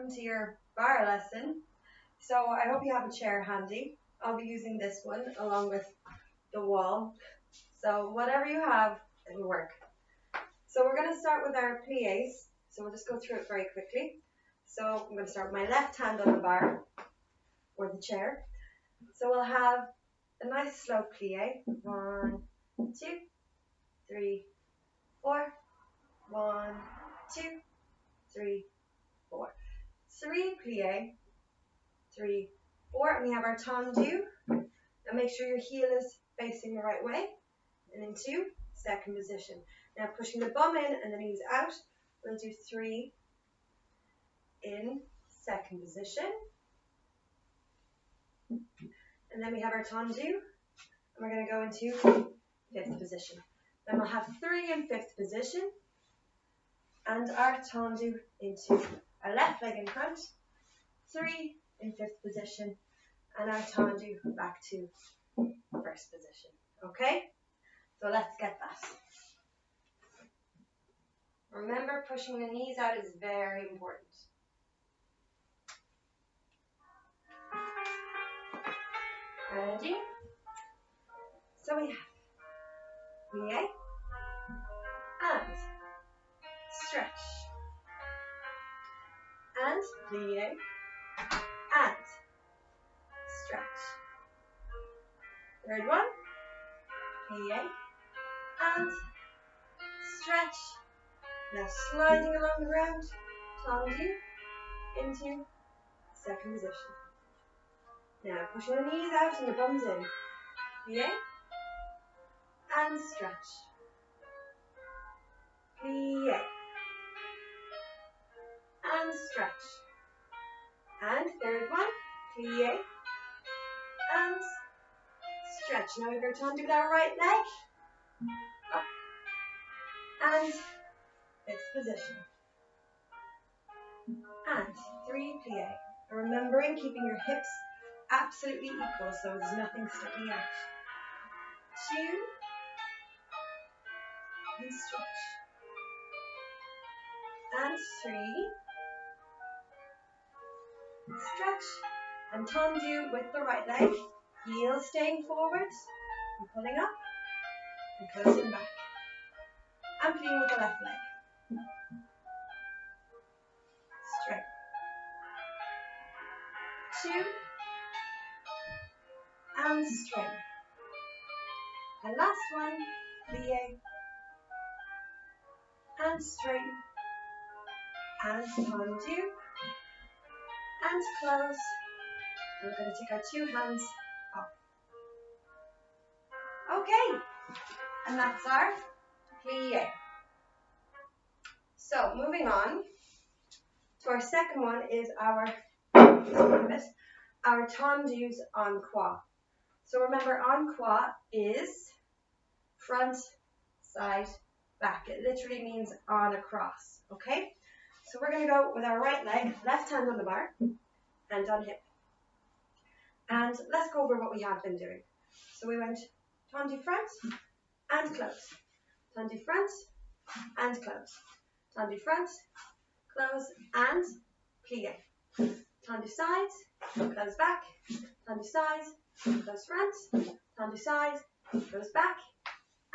welcome to your barre lesson. So I hope you have a chair handy. I'll be using this one along with the wall. So whatever you have, it'll work. So we're going to start with our plies. So we'll just go through it very quickly. So I'm going to start with my left hand on the bar or the chair. So we'll have a nice slow plie. 1, 2, 3, 4. 1, 2, 3, 4. 3 plie, 3, 4, and we have our tendu. Now make sure your heel is facing the right way, and then 2, second position. Now pushing the bum in and the knees out, we'll do 3 in second position, and then we have our tendu, and we're going to go into 5th position. Then we'll have 3 in 5th position, and our tendu into our left leg in front, 3 in 5th position, and our tendu back to 1st position. Okay? So let's get that. Remember, pushing the knees out is very important. Ready? So we have plie and stretch and plie and stretch. Third one, plie and stretch. Now sliding along the ground, tendu into second position. Now pushing the knees out and the bums in. Plie and stretch. Plie and stretch. And third one, plie and stretch. Now we're going to tendu with our right leg. Up. And 5th position. And 3 plie. Remembering keeping your hips absolutely equal so there's nothing sticking out. 2 and stretch. And 3 stretch and tendu with the right leg, heel staying forward and pulling up and closing back, and playing with the left leg. Straight. 2 and straight. And last one, plie and straight and tendu and close. And we're going to take our 2 hands off. Okay, and that's our plie. So moving on to our second one is our tondus en croix. So remember, en croix is front, side, back. It literally means on a cross, okay? So we're going to go with our right leg, left hand on the bar, hand on hip. And let's go over what we have been doing. So we went tendu front and close. Tendu front and close. Tendu front, close and plie. Tendu sides, close back. Tendu sides, close front. Tendu sides, close back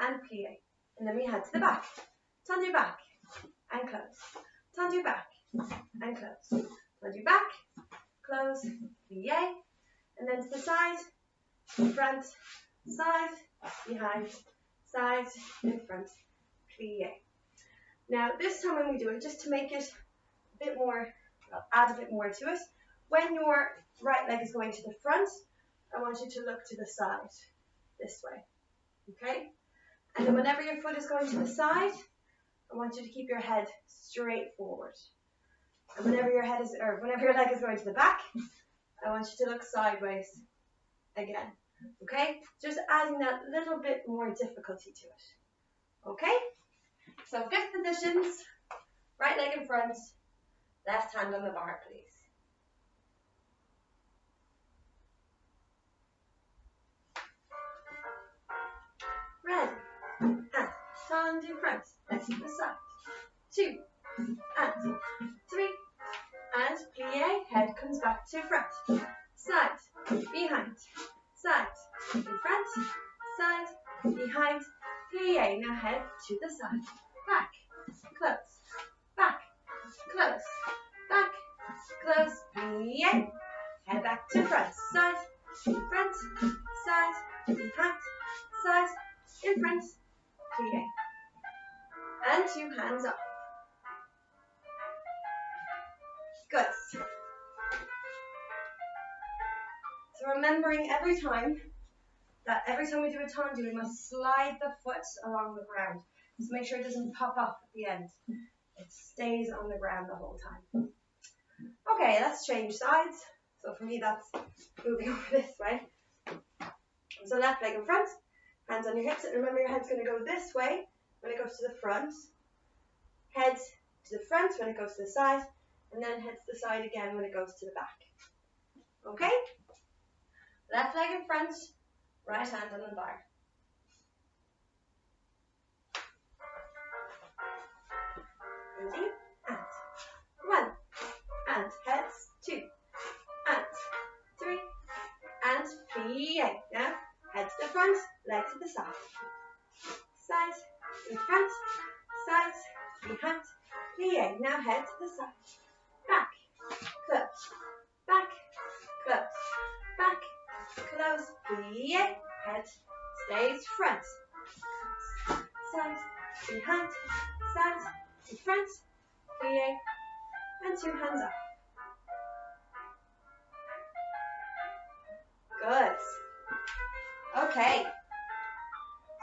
and plie. And then we head to the back. Tendu back and close. Tendu back and close. Tendu back, close, plie. And then to the side, front, side, behind, side, in front, plie. Now this time when we do it, just to make it a bit more, add a bit more to it, when your right leg is going to the front, I want you to look to the side, this way, okay? And then whenever your foot is going to the side, I want you to keep your head straight forward. And whenever your leg is going to the back, I want you to look sideways again, okay? Just adding that little bit more difficulty to it, okay? So 5th positions, right leg in front, left hand on the bar, please. Ready, and tendu front, next to the side, 2, and 3, and plie, head comes back to front, side, behind, side, in front, side, behind, plie, now head to the side, back, close, back, close, back, close, plie, head back to front, side, behind, side, in front, plie, and 2 hands up. Good. So remembering every time we do a tondus, we must slide the foot along the ground. Just make sure it doesn't pop up at the end. It stays on the ground the whole time. Okay, let's change sides. So for me, that's moving over this way. So left leg in front, hands on your hips. And remember, your head's going to go this way when it goes to the front. Head to the front when it goes to the side. And then head to the side again when it goes to the back. Okay? Left leg in front, right hand on the bar. Ready? And 1. And heads, 2. And 3. And plie. Now, head to the front, leg to the side. Side, in front, side, behind, plie. Now head to the side. Back, close, back, close, back, close, plie, head stays front, side, behind, side, in front, plie, and 2 hands up. Good. Okay,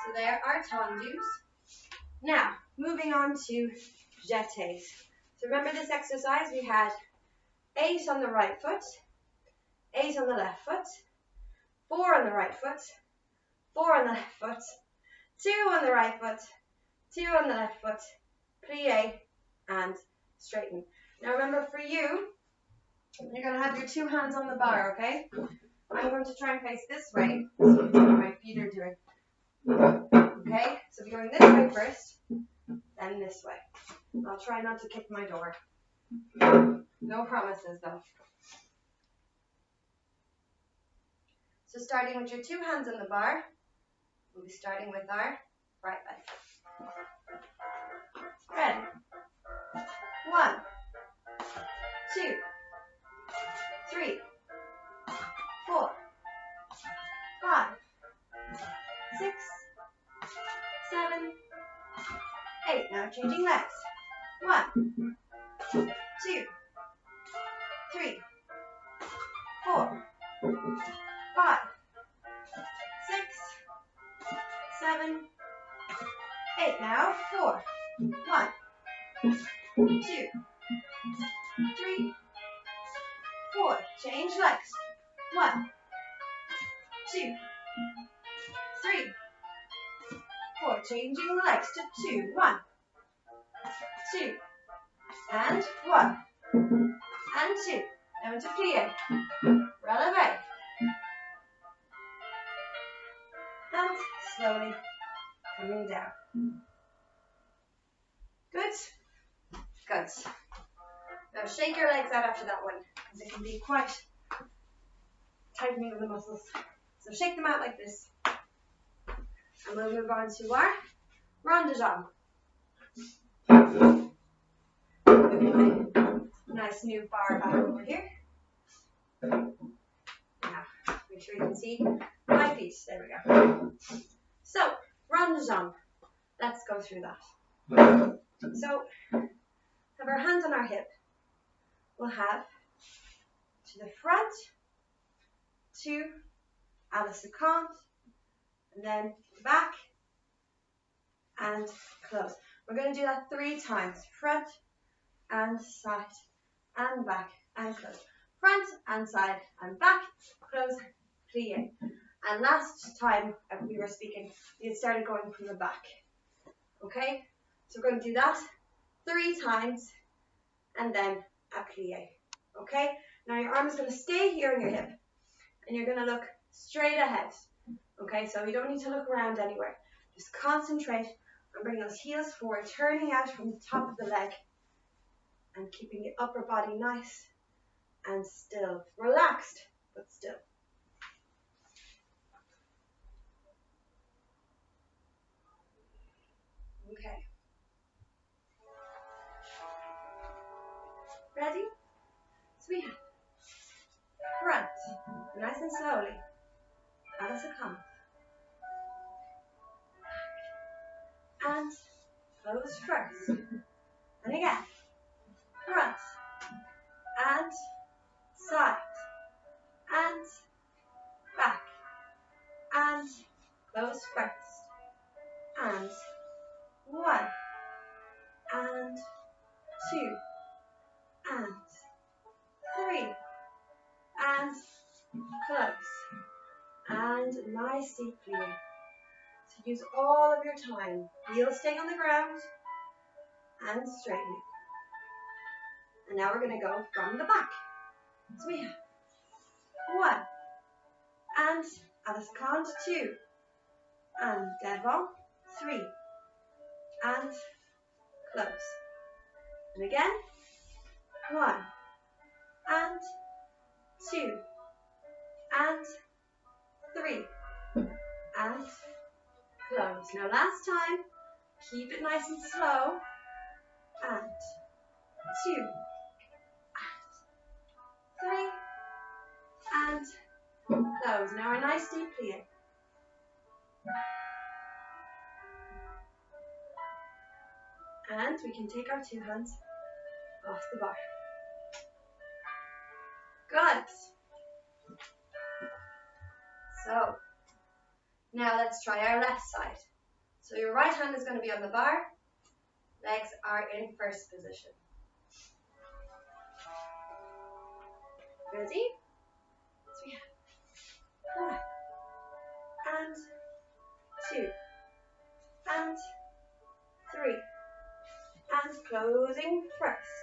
so there are tondus. Now, moving on to jettas. So remember this exercise, we had 8 on the right foot, 8 on the left foot, 4 on the right foot, 4 on the left foot, 2 on the right foot, 2 on the left foot, plie, and straighten. Now remember for you, you're going to have your 2 hands on the bar, okay? I'm going to try and face this way, so you see what my feet are doing. Okay, so we're going this way first, then this way. I'll try not to kick my door. No promises though. So starting with your 2 hands on the bar, we'll be starting with our right leg. Ready? 1, 2, 3, 4, 5, 6, 7, 8. Now changing legs. 1, 2, 3, 4, 5, 6, 7, 8. Now 4. 1, 2, 3, 4. Change legs. 1, 2, 3, 4. Changing the legs to 2. 1, 2, and 1, and 2. Now into plie. Releve. And slowly coming down. Good? Good. Now shake your legs out after that one, because it can be quite tightening of the muscles. So shake them out like this. And we'll move on to our ndezjam. Nice new bar back over here. Now, make sure you can see my feet. There we go. So, ndezjam. Let's go through that. So, have our hands on our hip. We'll have to the front, 2, à la seconde, and then back and close. We're going to do that 3 times. Front and side and back and close. Front and side and back, close, plie. And last time we were speaking, we had started going from the back. Okay? So we're going to do that 3 times and then a plie. Okay? Now your arm is going to stay here on your hip and you're going to look straight ahead. Okay? So you don't need to look around anywhere. Just concentrate on bringing those heels forward, turning out from the top of the leg and keeping the upper body nice and still. Relaxed, but still. Okay. Ready? So we have front, nice and slowly, as it comes. And close first. And again, front, and side, and back, and close first. And 1, and 2, and 3, and close. And nice deep breathing. So use all of your time. Heels staying on the ground and straightening. And now we're going to go from the back. So we have 1, and at a count 2, and dead ball, 3, and close. And again, 1, and 2, and 3, and close. Now last time, keep it nice and slow, and 2, and 3, and close. Now a nice deep plie. And we can take our 2 hands off the bar. Good. So, now let's try our left side. So your right hand is going to be on the bar. Legs are in first position. Ready? So we have 1, and 2, and 3, and closing first.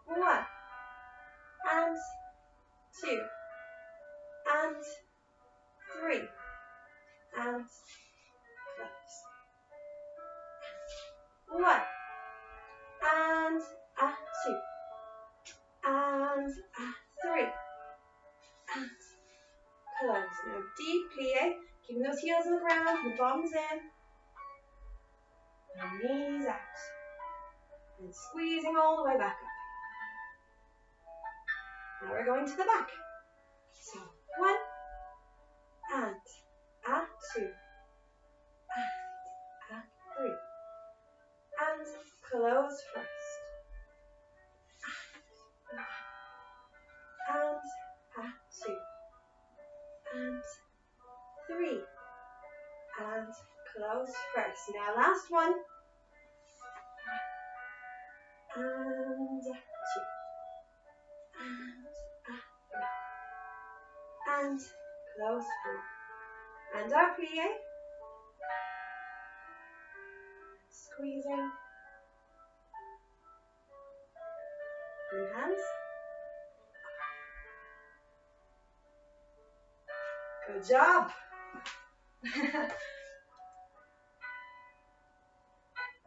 1, and 2, and 3, and close. 1, and 2, and 3, and close. Now deep plie, keeping those heels on the ground, the bums in, and knees out, and squeezing all the way back up. Now we're going to the back. So 1, and 2, and 3, and close first. And 2, and 3, and close first. Now last one. And 2, and 3, and close 4. And our plie. Squeezing. And hands. Good job.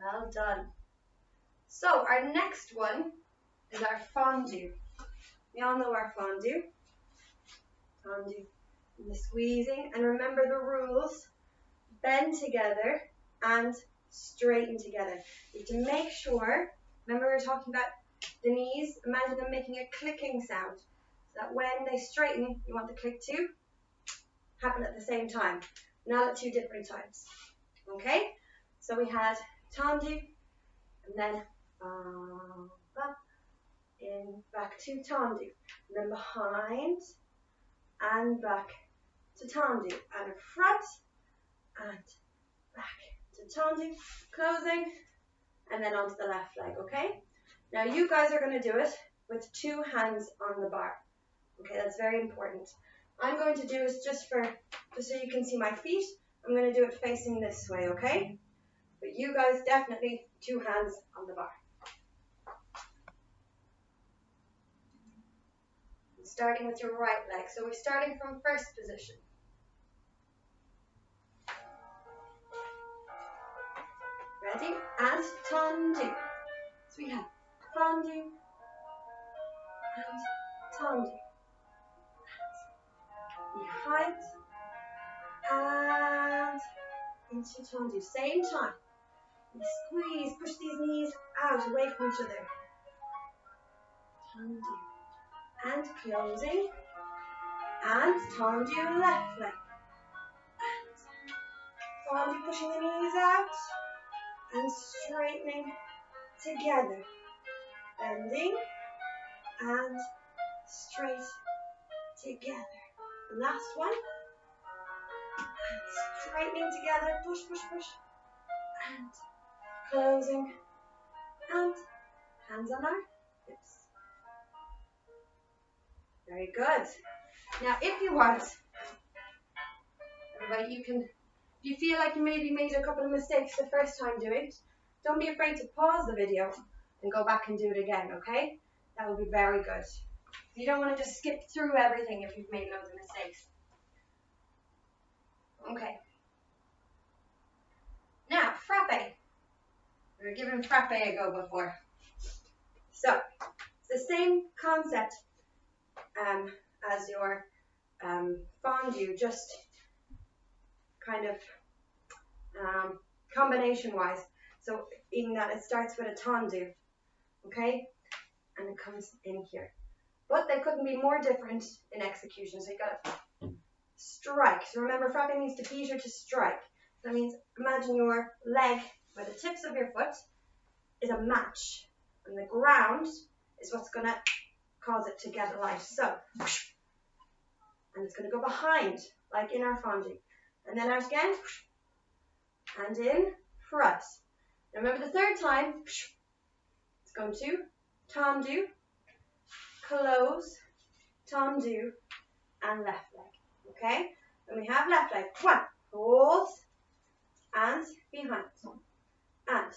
Well done. So our next one is our fondue. We all know our fondue. Fondue. And the squeezing. And remember the rules. Bend together and straighten together. You have to make sure, remember we were talking about the knees, imagine them making a clicking sound. So that when they straighten, you want the click to happen at the same time, not at 2 different times. Okay? So we had Tandus, and then in back to Tandus, and then behind and back to Tandus, and a front and back to Tandus, closing, and then onto the left leg. Okay? Now you guys are going to do it with 2 hands on the bar. Okay, that's very important. I'm going to do is just so you can see my feet, I'm going to do it facing this way, okay? But you guys definitely 2 hands on the bar. Starting with your right leg. So we're starting from first position. Ready? And Tondus. So we have Fondue, and Tandus. Behind and into Tondus. Same time. Squeeze, push these knees out, away from each other. Tondus. And closing. And Tondus left leg. And Tondus pushing the knees out. And straightening together. Bending. And straight together. Last one. And straightening together. Push, push, push. And closing. And hands on our hips. Very good. Now, if you want, everybody, you can, if you feel like you maybe made a couple of mistakes the first time doing it, don't be afraid to pause the video and go back and do it again, okay? That would be very good. You don't want to just skip through everything if you've made loads of mistakes. Okay. Now, frappe. We were given frappe a go before. So, it's the same concept as your fondue, just kind of combination-wise. So, in that it starts with a tondus, okay? And it comes in here. But they couldn't be more different in execution, so you gotta strike. So remember, frappe means to beat or to strike. That means imagine your leg where the tips of your foot is a match, and the ground is what's gonna cause it to get light. So, and it's gonna go behind, like in our fondue, and then out again, and in front. Now remember the third time, it's going to tondus, close, tondus, and left leg. Okay? Then we have left leg. 1, hold, and behind. And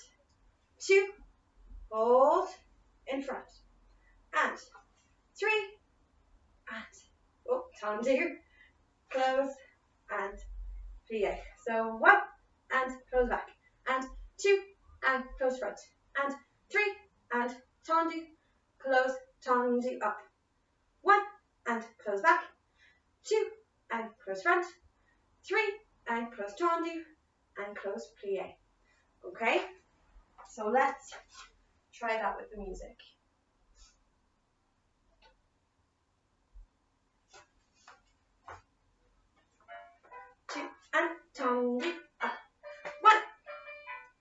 2, hold, in front. And 3, and, tondus, close, and plie. So 1, and close back. And 2, and close front. And 3, and tondus, close, tondus up. 1, and close back. 2, and close front. 3, and close tondus, and close plie. Okay? So let's try that with the music. 2, and tondus up. 1,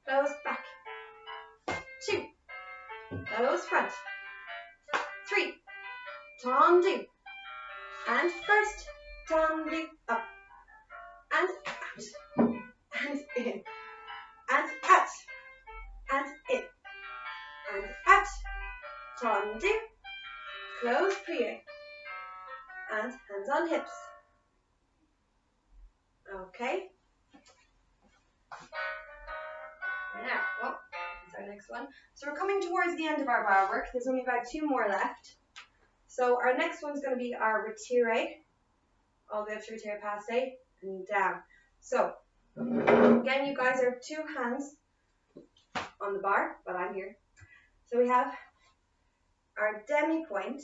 close back. 2, close front. 3, tondus, and first tondus up, and out, and in, and out, and in, and out, tondus, close plie, and hands on hips. Okay. Now, that's our next one. So we're coming towards the end of our bar work. There's only about 2 more left. So our next one's going to be our retiree, all the way up to retiree passe and down. So again, you guys are 2 hands on the bar, but I'm here. So we have our demi point,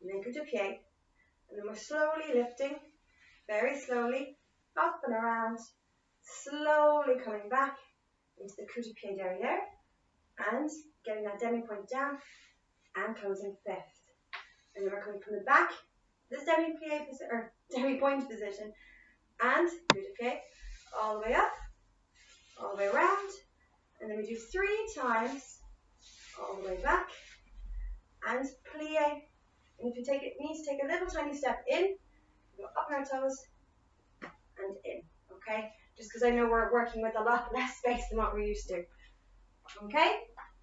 main de pied, and then we're slowly lifting, very slowly, up and around, slowly coming back into the coup de pied derrière, and getting that demi point down, and closing 5th. And then we're coming from the back, this demi point position, and coup de pied, all the way up, all the way around, and then we do 3 times, all the way back, and plie. And if you need to take a little tiny step in, go up on our toes, and in, okay? Just because I know we're working with a lot less space than what we're used to. Okay?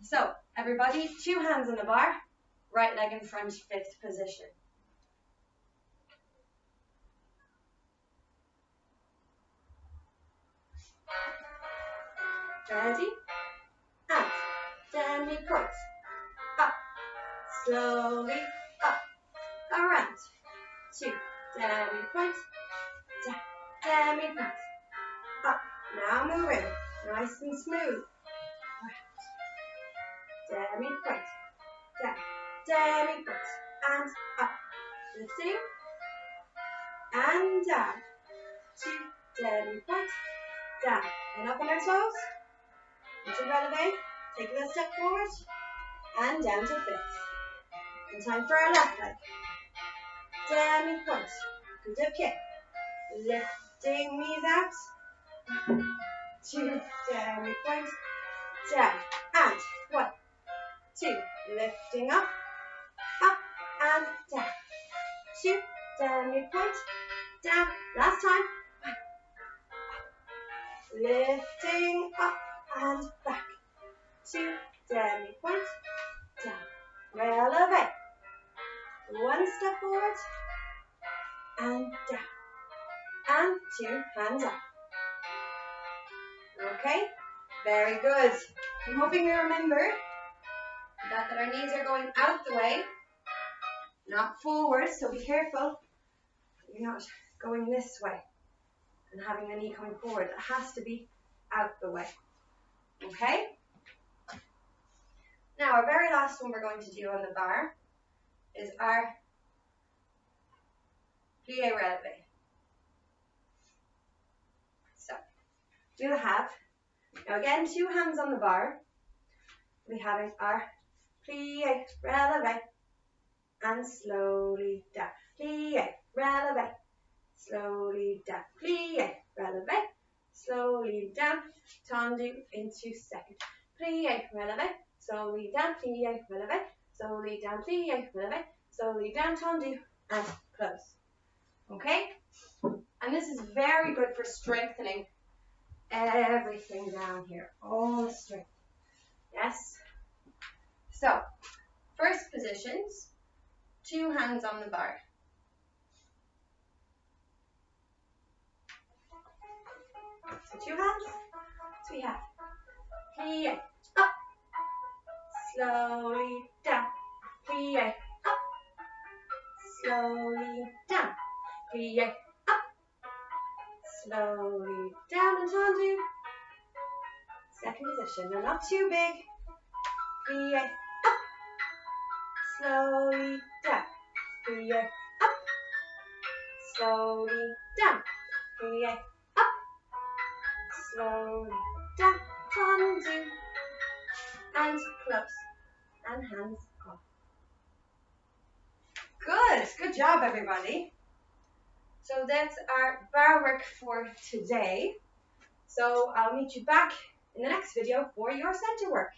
So, everybody, 2 hands on the bar, right leg in front, 5th position. Ready? And demi point. Up. Slowly up. Around. 2. Demi point. Down. Demi point. Up. Now moving. Nice and smooth. Around. Demi point. Down. demi-point, and up, lifting, and down, 2, demi-point, down, and up on our toes, into releve, take a little step forward, and down to fifth. And time for our left leg, demi-point, good dip kick, lifting knees out, 2, demi-point, down, and 1, 2, lifting up, and down, 2, demi-point, down, last time, 1, lifting up and back, 2, demi-point, down, releve, 1 step forward, and down, and 2 hands up. Okay, very good. I'm hoping you remember that our knees are going out the way, not forward, so be careful you're not going this way and having the knee coming forward. It has to be out the way. Okay? Now, our very last one we're going to do on the bar is our plie releve. So, we'll have, now again, 2 hands on the bar. We're having our plie releve and slowly down. Plie releve, slowly down. Plie releve, slowly down. Tandus into second. Plie releve, slowly down. Plie releve, slowly down. Plie releve, slowly down. Tandus and close. Okay? And this is very good for strengthening everything down here. All the strength. Yes? So, first positions, 2 hands on the bar. So 2 hands. So we have plie up, slowly down. Plie up, slowly down. Plie up, slowly down and tandus. Second position. Now not too big. Plie up, slowly down. Plie up, slowly down. Plie up, slowly down. Tandus and close and hands off. Good job everybody. So that's our bar work for today. So I'll meet you back in the next video for your center work.